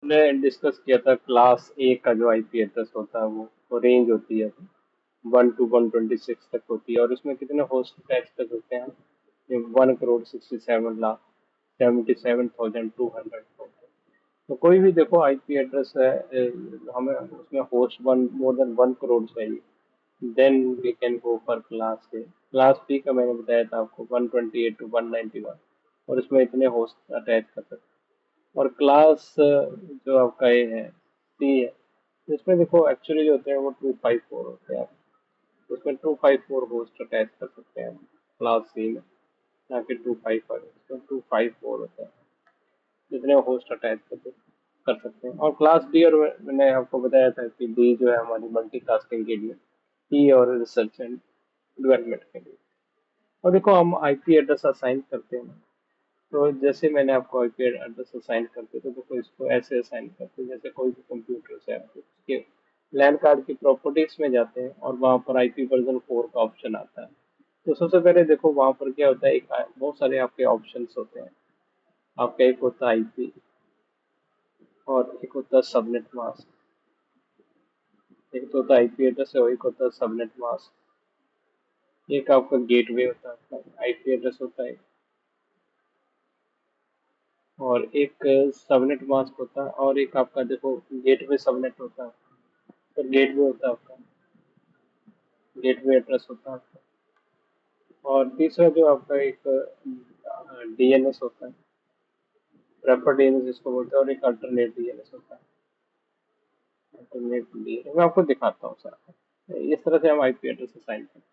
हमने डिस्कस किया था क्लास ए का जो आईपी एड्रेस होता है वो रेंज होती है 1 to 126 तक होती है और उसमें कितने होस्ट टैक्स तक होते हैं? ये 1,67,00,000 77,200। तो कोई भी देखो आईपी एड्रेस है, हमें उसमें host one more than 1 crore चाहिए, then we can go for class A. Class B का मैंने बताया था आपको 128 to 191, और इसमें इतने होस्ट अटैच कर सकते हैं। और क्लास जो आपका ये है सी है, इसमें देखो एक्चुअली जो होते हैं वो 254 होते हैं। उसमें 254 होस्ट अटैच कर सकते हैं क्लास सी में, ना कि 255। इसमें 254 होते हैं जितने होस्ट अटैच कर सकते हैं। और क्लास डी, और मैंने आपको बताया था कि डी जो है हमारी मल्टीटास्किंग के लिए, ई और रिसर्च एंड डेवलपमेंट के लिए। और देखो हम आईपी एड्रेस असाइन करते हैं ना, तो जैसे मैंने आपको आईपी एड्रेस असाइन करते तो देखो इसको ऐसे असाइन करते हैं, जैसे कोई भी कंप्यूटर से आप उसके लैन कार्ड की प्रॉपर्टीज में जाते हैं और वहाँ पर आईपी वर्जन 4 का ऑप्शन आता है। तो सबसे पहले देखो वहाँ पर क्या होता है, एक बहुत सारे आपके ऑप्शंस होते हैं। आपका एक होता है आईपी और एक होता है सबनेट मास्क। एक तो होता है आईपी एड्रेस है और एक होता है सबनेट मास्क। एक आपका गेटवे होता है, आईपी एड्रेस होता है, और एक सबनेट मास्क होता है, और एक आपका देखो गेटवे सबनेट होता है। तो गेटवे होता है आपका, गेटवे एड्रेस होता है आपका। और तीसरा जो आपका एक डीएनएस होता है, प्रेफर्ड डीएनएस जिसको बोलते हैं, और एक अल्टरनेट डीएनएस होता है। अल्टरनेट डीएनएस मैं आपको दिखाता हूँ सर, इस तरह से हम आईपी एड्रेस असाइन करते हैं।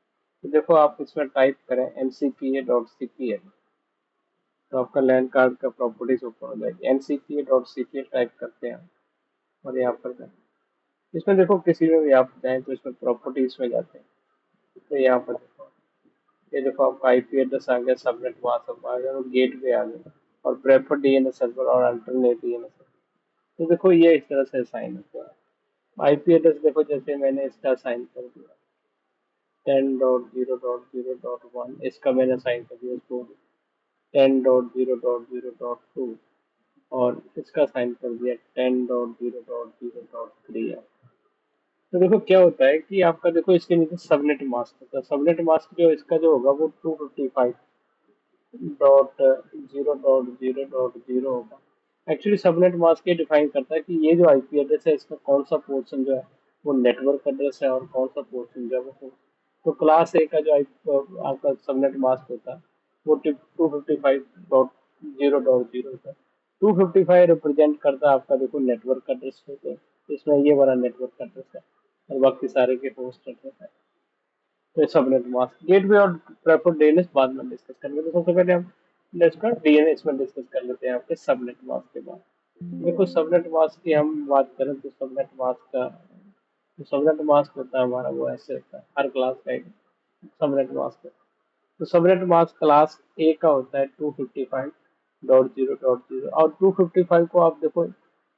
तो देखो आप इसमें टाइप करें ncpa.cpl, तो आपका लैंड कार्ड का प्रॉपर्टीज ओपन हो जाएगी। ncpa.cpl टाइप करते हैं और यहाँ पर जाएं। इसमें देखो किसी में भी आप जाएं तो इसमें प्रॉपर्टीज में जाते हैं, तो यहाँ पर देखो, ये देखो आपका आईपी एड्रेस आ गया, सबनेट मास्क आ गया, और गेटवे आ गया, और प्रेफर्ड डीएनएस सर्वर और अल्टरनेट डीएनएस। तो देखो ये इस तरह से असाइन होता है। आईपी एड्रेस देखो जैसे मैंने इसका असाइन कर दिया 10.0.0.1, इसका मैंने असाइन कर दिया इसको 10.0.0.2, और इसका असाइन कर दिया 10.0.0.3। तो देखो क्या होता है कि आपका देखो इसके नीचे सबनेट मास्क होता है। सबनेट मास्क जो इसका जो होगा वो 255.0.0.0 होगा। एक्चुअली सबनेट मास्क ये डिफाइन करता है कि ये जो आईपी एड्रेस है इसका कौन सा पोर्शन जो है वो नेटवर्क एड्रेस है और कौन सा पोर्शन जो है वो host। तो क्लास ए का जो आपका सबनेट मास्क होता है वो 255.0.0 होता है। 255 रिप्रेजेंट करता है आपका देखो नेटवर्क एड्रेस होते हैं, इसमें ये वाला नेटवर्क एड्रेस है, और बाकी सारे के होस्ट एड्रेस है। तो सबनेट मास्क, गेटवे और प्रेफर्ड डीएनएस बाद में डिस्कस करेंगे। तो सबसे पहले हम इसका डीएनएस में डिस्कस कर लेते हैं आपके सबनेट मास्क के बाद। देखो सबनेट मास्क की हम बात करें तो सबनेट मास्क का जो सबनेट मास्क होता है हमारा वो ऐसे होता है, हर क्लास का एक सबनेट मास्क है। तो सबनेट मास्क क्लास ए का होता है 255.0.0, और 255 को आप देखो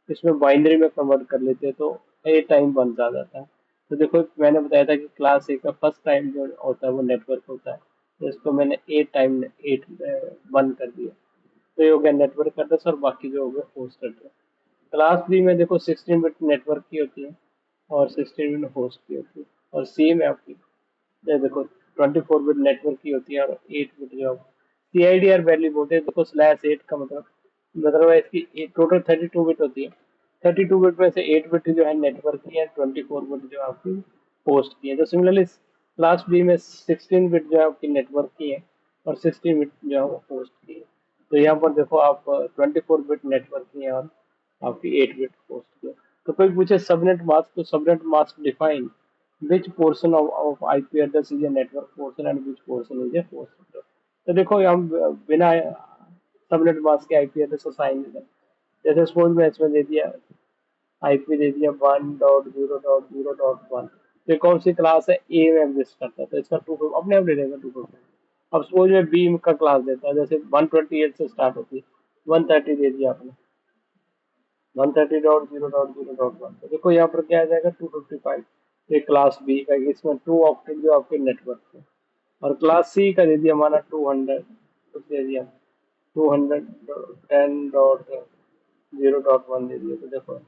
इसमें बाइनरी में कन्वर्ट कर लेते हैं तो ए टाइम बन जाता है। तो देखो मैंने बताया था कि क्लास ए का फर्स्ट टाइम जो होता है वो नेटवर्क होता है, तो इसको मैंने ए टाइम एट बंद कर दिया। तो ये हो गया नेटवर्क एड्रेस, और बाकी जो हो गया होस्ट एड्रेस। क्लास बी में देखो 16 बिट नेटवर्क की होती है और 16 बिट होस्ट की होती है। और सी में आपकी ये देखो 24 बिट नेटवर्क की होती है और 8 बिट जो सीआईडीआर वैल्यू बोलते हैं। देखो /8 का मतलब है इसकी टोटल 32 बिट होती है। 32 बिट में से 8 बिट जो है नेटवर्क की है, 24 बिट जो आपकी होस्ट की है। तो सिमिलरली क्लास बी में 16 बिट जो है आपकी नेटवर्क की है और 16 बिट जो है वो होस्ट की है। तो यहाँ पर देखो आप 24 बिट नेटवर्क की है और आपकी 8 बिट होस्ट की है। तो कोई पूछे सबनेट मास्क, तो subnet mask define which portion of IP address is a network portion and which portion is a host address। तो देखो हम बिना सबनेट मास्क के आईपी एड्रेस असाइन नहीं करते। जैसे सपोज में इसमें दे दिया आईपी दे दिया 1.0.0.1, तो कौन सी क्लास है, ए में एग्जिस्ट करता है, तो इसका टू अपने आप ले लेगा 255। अब सपोज में बी का क्लास देता है, जैसे 128 से स्टार्ट होती है, 130 दे दिया आपने 130.0.0.1, तो देखो यहाँ पर क्या आ जाएगा 255। ये क्लास बी का, इसमें 2 ऑक्टेट जो आपके नेटवर्क है। और क्लास सी का दे दिया हमारा 200, तो दे दिया 210.0.0.1, 0.1 दे दिया, तो देखो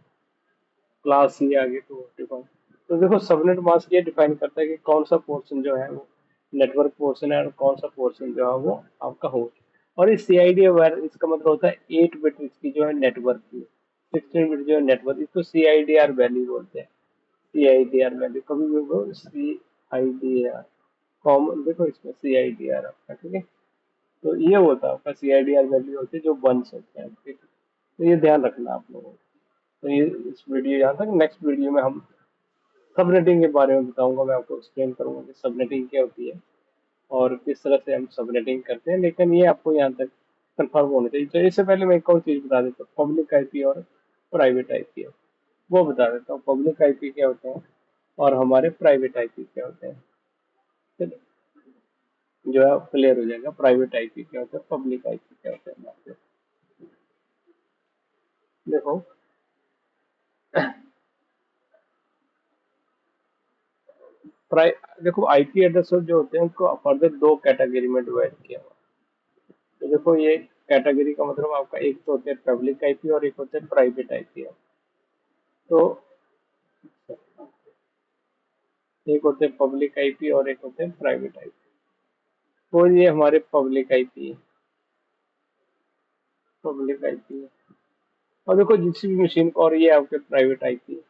क्लास सी आ गई 255। तो देखो सबनेट मास्क ये डिफाइन करता है कि कौन सा पोर्शन जो है वो नेटवर्क पोर्शन है और कौन सा पोर्शन जो है वो आपका होस्ट। और इस सीआईडी अवेयर इसका मतलब होता है 8 बिट इसकी जो है नेटवर्क की, 16 बिट जो है नेटवर्क, इसको सीआईडीआर वैल्यू बोलते हैं। सीआईडीआर वैल्यू कभी भी वो सीआईडीआर कॉमन, देखो इसमें सीआईडीआर आपका, ठीक है। तो ये होता है आपका सीआईडीआर वैल्यू होती है जो बन सकते हैं, ठीक है। तो ये ध्यान रखना आप लोगों को। तो ये इस वीडियो यहाँ तक, नेक्स्ट वीडियो में हम सबनेटिंग के बारे में बताऊंगा, मैं आपको एक्सप्लेन करूंगा कि सबनेटिंग क्या होती है और किस तरह से हम सबनेटिंग करते हैं। लेकिन ये आपको यहाँ तक कंफर्म होना चाहिए। तो इससे पहले मैं एक और चीज़ बता देता हूँ, पब्लिक आईपी और प्राइवेट आईपी, वो बता देता हूँ। पब्लिक आईपी क्या होते हैं और हमारे प्राइवेट आईपी क्या होते हैं, ठीक है? जो है क्लियर हो जाएगा, प्राइवेट आईपी क्या होता है, पब्लिक आईपी क्या होता है। आपको देखो प्राइ देखो आईपी एड्रेस जो होते हैं उनको फर्दर दो कैटेगरी में डिवाइड किया हुआ है। तो देखो ये कैटेगरी का मतलब आपका एक तो होते हैं पब्लिक आईपी और एक होते हैं प्राइवेट आईपी। तो एक होते हैं पब्लिक आईपी और एक होते हैं प्राइवेट आईपी। तो ये हमारे पब्लिक आईपी है, पब्लिक आईपी है। और देखो जिस भी मशीन को, और ये आपके प्राइवेट आईपी है,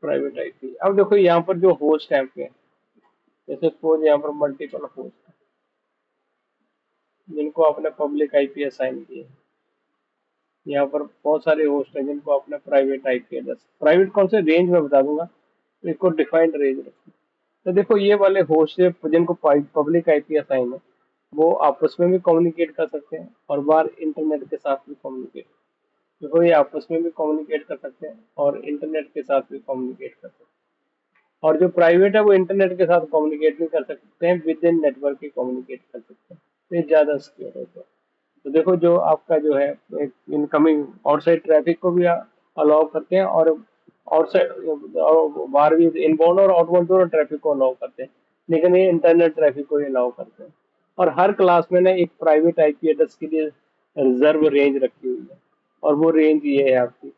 प्राइवेट आईपी। अब देखो यहाँ पर जो होस्ट है आपके, जैसे सपोज यहाँ पर मल्टीपल होस्ट है जिनको आपने पब्लिक आईपी असाइन किए। यहाँ पर बहुत सारे होस्ट हैं जिनको आपने प्राइवेट आईपी एड्रेस, प्राइवेट कौन से रेंज में बता दूंगा, तो इसको डिफाइंड रेंज रखना। तो देखो ये वाले होस्ट जिनको पब्लिक आईपी असाइन है, वो आपस में भी कम्युनिकेट कर सकते हैं और बाहर इंटरनेट के साथ भी कम्युनिकेट, देखो ये आपस में भी कम्युनिकेट कर सकते हैं और इंटरनेट के साथ भी कम्युनिकेट कर सकते हैं। और जो प्राइवेट है वो इंटरनेट के साथ कम्युनिकेट नहीं कर सकते हैं, with in network he communicate कर सकते हैं, तो ये ज़्यादा सिक्योर होता है। तो देखो जो आपका जो है इनकमिंग आउटसाइड ट्रैफिक को भी अलाउ करते हैं और आउटसाइड और बाहर भी इनबाउंड और आउटबाउंड दोनों ट्रैफिक को अलाउ करते हैं, लेकिन ये इंटरनेट ट्रैफिक को ही अलाउ करते हैं। और हर क्लास में ना एक प्राइवेट आईपी एड्रेस के लिए रिजर्व रेंज रखी हुई है, और वो रेंज ये है आपकी।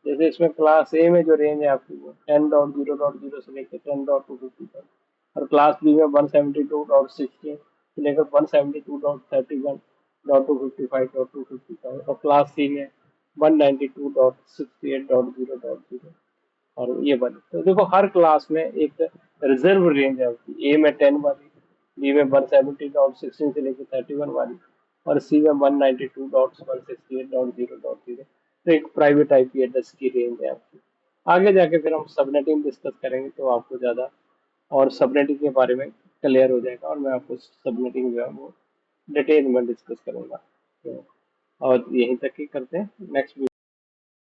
जैसे इसमें क्लास ए में जो रेंज है आपकी वो 10.0.0 से लेकर 10.250 तक, और क्लास बी में 172.16 से लेकर 172.31.255.255, और क्लास सी में 192.68.0.0, और ये बने। तो देखो हर क्लास में एक रिजर्व रेंज है आपकी, ए में 10 वाली, बी में 170.16 से लेकर 31 वाली, और सी में 192.168.0.0। तो एक प्राइवेट आईपी एड्रेस की रेंज है आपकी। आगे जाके फिर हम सबनेटिंग डिस्कस करेंगे तो आपको ज़्यादा और सबनेटिंग के बारे में क्लियर हो जाएगा, और मैं आपको सबनेटिंग जो है वो डिटेल में डिस्कस करूंगा। तो और यहीं तक ही करते हैं, नेक्स्ट